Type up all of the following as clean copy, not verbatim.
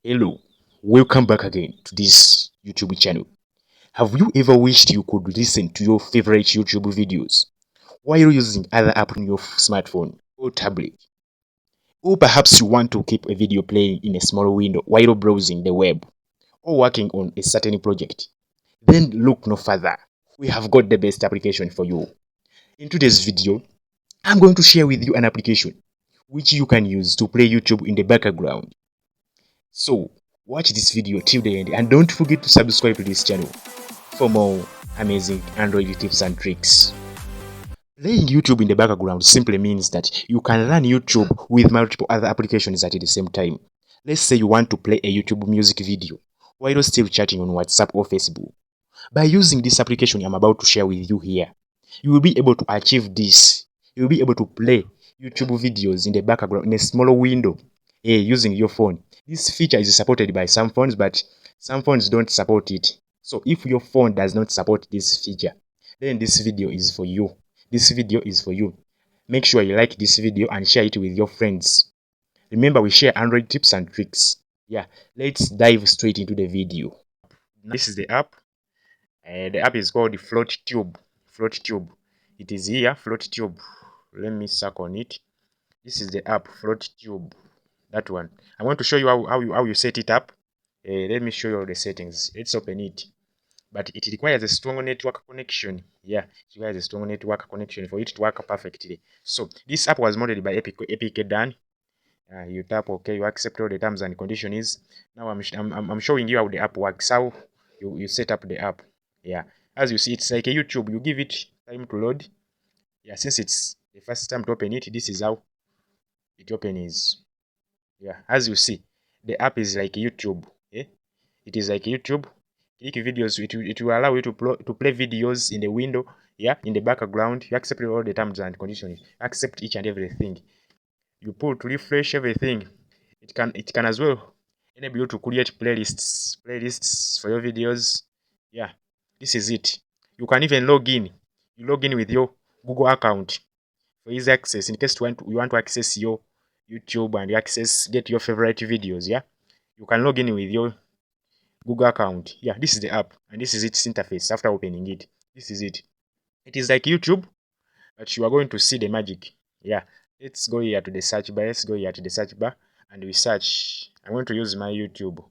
Hello, welcome back again to this YouTube channel. Have you ever wished you could listen to your favorite YouTube videos while using other app on your smartphone or tablet? Or perhaps you want to keep a video playing in a small window while browsing the web or working on a certain project? Then look no further. We have got the best application for you. In today's video, I'm going to share with you an application which you can use to play YouTube in the background. So, watch this video till the end and don't forget to subscribe to this channel for more amazing Android tips and tricks. Playing YouTube in the background simply means that you can run YouTube with multiple other applications at the same time. Let's say you want to play a YouTube music video while still chatting on WhatsApp or Facebook. By using this application I'm about to share with you here, you will be able to achieve this. You will be able to play YouTube videos in the background in a smaller window using your phone. This feature is supported by some phones, but some phones don't support it. So if your phone does not support this feature, then this video is for you. This video is for you. Make sure you like this video and share it with your friends. Remember, we share Android tips and tricks. Yeah, let's dive straight into the video. This is the app. The app is called FloatTube. FloatTube. It is here, FloatTube. Let me suck on it. This is the app, FloatTube. That one. I want to show you how you set it up. Let me show you all the settings. Let's open it. But it requires a strong network connection. Yeah, it requires a strong network connection for it to work perfectly. So this app was modeled by Epic Dan. You tap OK, you accept all the terms and conditions. Now I'm showing you how the app works, how you set up the app. Yeah, as you see, it's like a YouTube. You give it time to load. Yeah, since it's the first time to open it, this is how it opens. Yeah, as you see, the app is like YouTube. Yeah, it is like YouTube. Click videos. It will allow you to play videos in the window. Yeah, in the background. You accept all the terms and conditions. You accept each and everything. You put refresh everything. It can as well enable you to create playlists for your videos. Yeah, this is it. You can even log in. You log in with your Google account for easy access in case you want to access your YouTube and get your favorite videos. Yeah, you can log in with your Google account. Yeah, this is the app and this is its interface after opening it. This is it. It is like YouTube, but you are going to see the magic. Yeah, let's go here to the search bar. Let's go here to the search bar and we search. I'm going to use my YouTube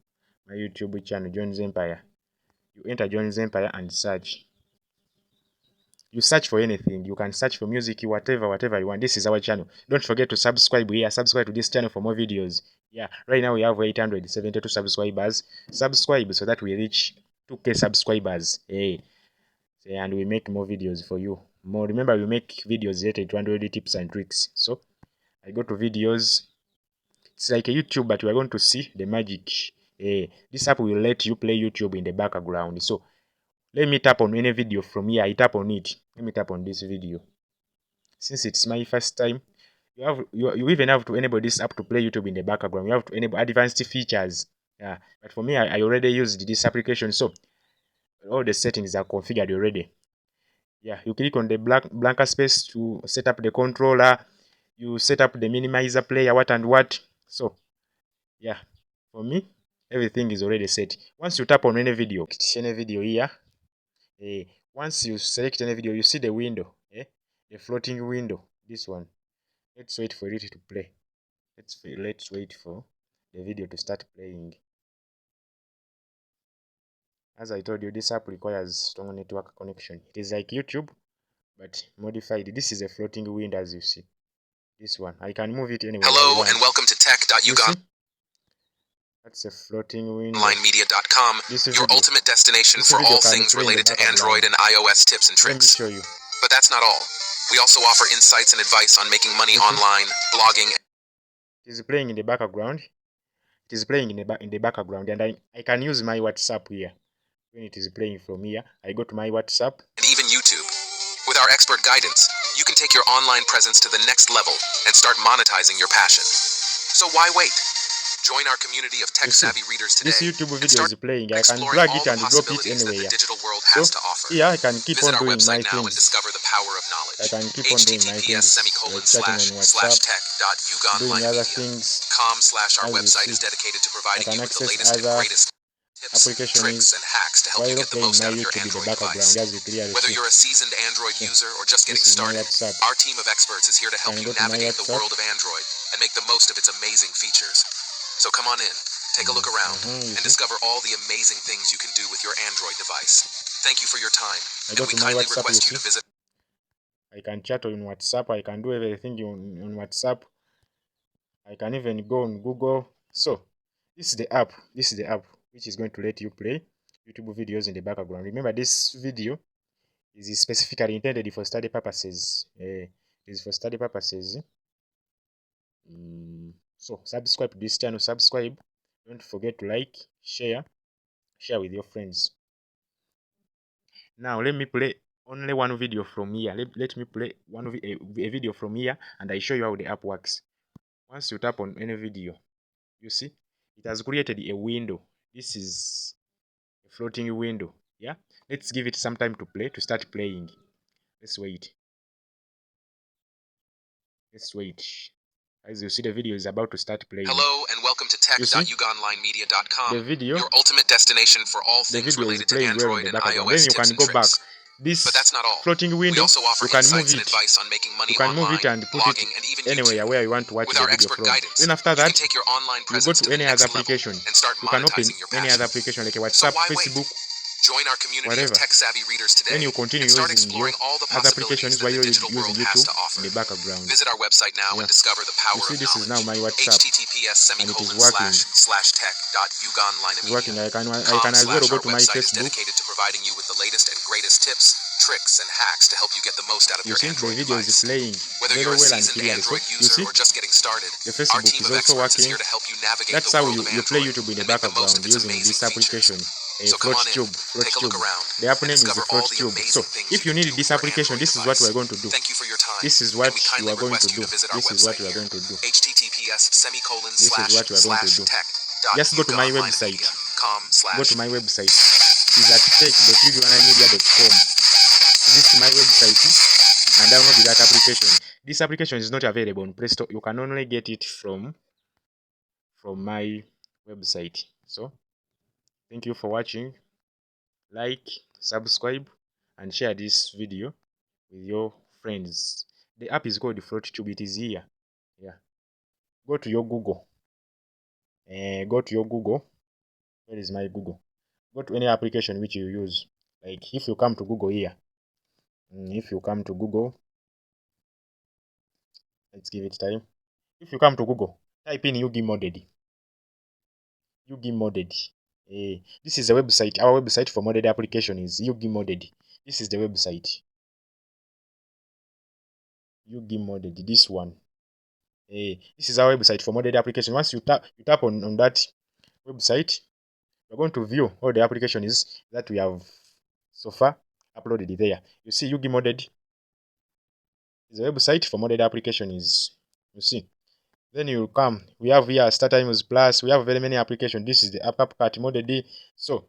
channel, John's Empire. You enter John's Empire and search. You search for anything. You can search for music, whatever you want. This is our channel. Don't forget to subscribe here. Subscribe to this channel for more videos. Yeah, right now we have 872 subscribers. Subscribe so that we reach 2K subscribers. Hey, and we make more videos for you. More. Remember, we make videos related to Android tips and tricks. So I go to videos. It's like a YouTube, but we are going to see the magic. This app will let you play YouTube in the background. So let me tap on any video from here. I tap on it. Let me tap on this video. Since it's my first time, you even have to enable this app to play YouTube in the background. You have to enable advanced features. Yeah, but for me, I already used this application, so all the settings are configured already. Yeah, you click on the blank space to set up the controller. You set up the minimizer player, what and what. So yeah, for me, everything is already set. Once you tap on any video here, once you select any video, you see the window, the floating window, this one. Let's wait for it to play. Let's wait for the video to start playing. As I told you, this app requires strong network connection. It is like YouTube, but modified. This is a floating window, as you see. This one, I can move it anywhere. Hello and welcome to tech.ugan. That's a floating window. Onlinemedia.com, your ultimate destination for all things related to Android and iOS tips and tricks. Let me show you. But that's not all. We also offer insights and advice on making money online, blogging. It is playing in the background. It is playing in the background, and I can use my WhatsApp here. When it is playing from here, I go to my WhatsApp. And even YouTube. With our expert guidance, you can take your online presence to the next level and start monetizing your passion. So why wait? Join our community of tech-savvy readers today. This YouTube and video start is playing. I can exploring drag all it the and drop it possibilities that anywhere. the digital world So has to offer. here I can keep Visit on our doing my website now and things. discover the power of knowledge. I can keep on doing my things, like chatting on WhatsApp, doing other things. tech.ugonlinemedia.com/our As you website see, is dedicated to I providing can you with the access latest and other greatest tips, applications tricks, and hacks to help you while get the playing most my out of your YouTube in the Android background, device. as you clearly Whether see. you're a seasoned Android So, user or just getting this is my started, WhatsApp. our team of experts is here to help Can you go to my navigate the WhatsApp. world of Android and make the most of its amazing features. So come on in, take a look around, and discover all the amazing things you can do with your Android device. Thank you for your time, I and go we to my kindly WhatsApp, request you you to see. visit. I can chat on WhatsApp. I can do everything on WhatsApp. I can even go on Google. So this is the app. This is the app which is going to let you play YouTube videos in the background. Remember, this video is specifically intended for study purposes. Is for study purposes. So subscribe to this channel. Subscribe. Don't forget to like, share with your friends. Now let me play only one video from here. Let me play a video from here, and I show you how the app works. Once you tap on any video, you see it has created a window. This is a floating window. Yeah, let's give it some time to play, to start playing. Let's wait. As you see, the video is about to start playing. Hello and welcome to tech.ugonlinemedia.com, the video, your ultimate destination for all things related to Android and iOS tips and tricks. This But that's not all. floating window, We also offer you can insights move and it. advice on making money You can online, move it and put blogging, it and even anywhere YouTube. where you want to watch With the our video expert from. guidance, Then after you that, can take your online you go presence to to the any next other level application. and start You can open monetizing your any passion. other application like So WhatsApp, why wait? Facebook, Join our community whatever. of tech-savvy readers today. Then you continue and start using your exploring all the other possibilities applications that while the you're digital using world has YouTube to offer. in the background. Visit our website now and discover the power You see, of this is now knowledge. my WhatsApp, and it is working. https://tech.ugonlinemedia.com/tech. I can as well go to my Website is Facebook. dedicated to providing you with the latest and greatest tips, tricks, and hacks to help you get the most out of You your see, Android the video device. is playing Whether very you're a well and seasoned clearly. So Android you user see, or just getting started, the our Facebook team is of also experts is working. here to help you navigate That's the how world you of play Android YouTube in the and make the most background of its using amazing this features. application, So come on in, FloatTube. take a look around, The app and name is discover all the FloatTube. So amazing things if you can need do this with your application, Android this is what device. we're going to do. Thank you for your time. This is what and we you kindly are going request to you do. to visit our This is what website we are here. going to do. https://tech. Just go to my website. Go to my website. It's at tech.ugonlinemedia.com. Visit my website and download that application. This application is not available on Play Store. You can only get it from my website. So thank you for watching. Like, subscribe, and share this video with your friends. The app is called FloatTube. It is here. Yeah. Go to your Google. Where is my Google? Go to any application which you use. Like if you come to Google here. If you come to Google, let's give it time. If you come to Google, type in Yugi Modded. This is the website. Our website for modded application is Yugi Modded. This is the website. Yugi Modded. This one. This is our website for modded application. Once you tap on that website, we're going to view all the applications that we have so far uploaded there. You see, Yugi Modded is a website for modded application. You see. Then you come. We have here StarTimes Plus. We have very many applications. This is the AppCat Modded. So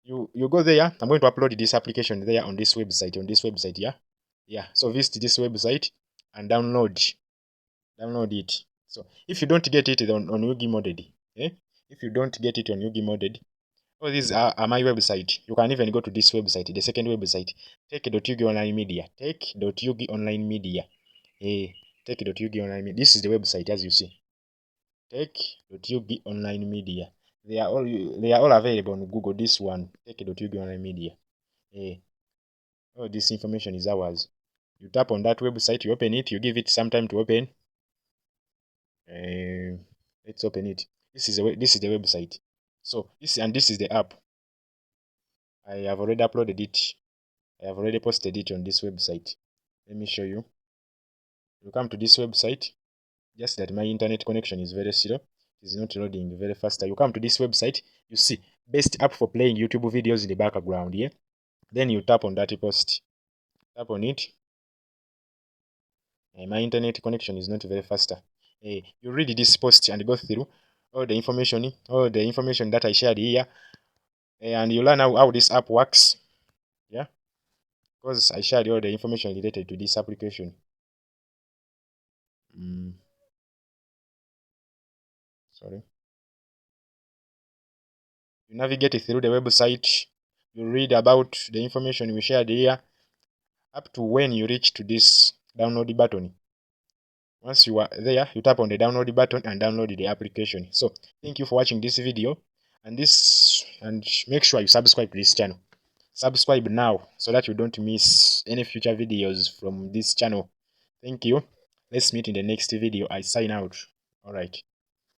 you go there. I'm going to upload this application there on this website. Yeah. So visit this website and download it. So if you don't get it on Yugi Modded, if you don't get it on Yugi Modded, all these are my website. You can even go to this website, the second website, tech.ugonlinemedia. Tech.ugonlinemedia. Tech.ugonlinemedia. This is the website as you see. Tech.ugonlinemedia. They are all available on Google. This one, tech.ugonlinemedia. All this information is ours. You tap on that website, you open it, you give it some time to open. Let's open it. This is the website. So this is the app. I have already uploaded it. I have already posted it on this website. Let me show you. You come to this website. Just that my internet connection is very slow. It is not loading very fast. You come to this website. You see best app for playing YouTube videos in the background. Yeah. Then you tap on that post. Tap on it. My internet connection is not very faster. You read this post and go through all the information that I shared here, and you learn how this app works. Yeah, because I shared all the information related to this application. Sorry. You navigate through the website, you read about the information we shared here, up to when you reach to this download button. Once you are there, you tap on the download button and download the application. So thank you for watching this video, and make sure you subscribe to this channel. Subscribe now so that you don't miss any future videos from this channel. Thank you. Let's meet in the next video. I sign out. All right.